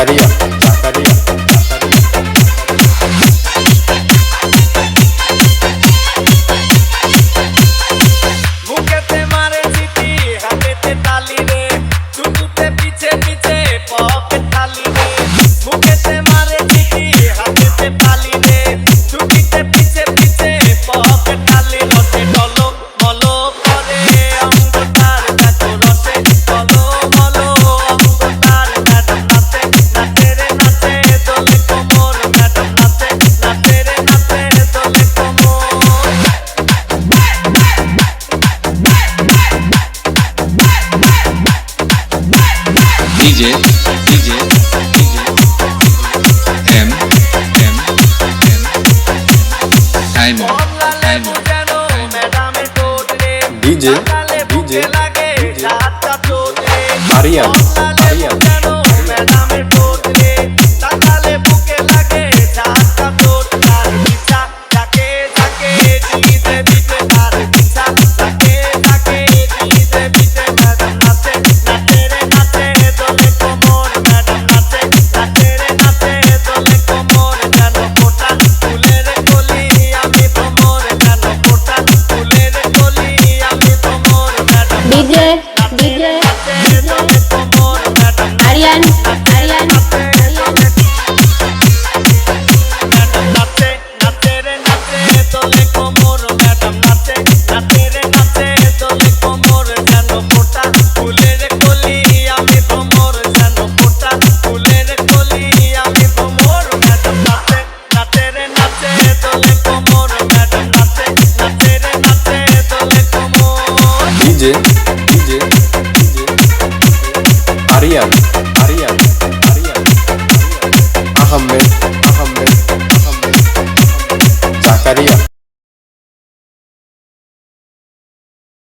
জাকারিয়া জাকারিয়া মুখেতে মারে সিটি হাতেতে তালি রে টুটুতে পিছে পিছে পকে তালি রে মুখেতে মারে সিটি হাতেতে তালি রে টুটিতে পিছে পিছে পকে তালি রসে ডলো মলো করে অঙ্গ তার কাটো রসে ডলো মলো অঙ্গ তার ম্যাডাম নাচে নাচে রে নাচে দোলে কোমর ম্যাডাম নাচে নাচে রে নাচে দোলে কোমর DJ M Time DJ Aryan Aryan Aryan Aryan DJ Aryan Aryan Aryan Ahmed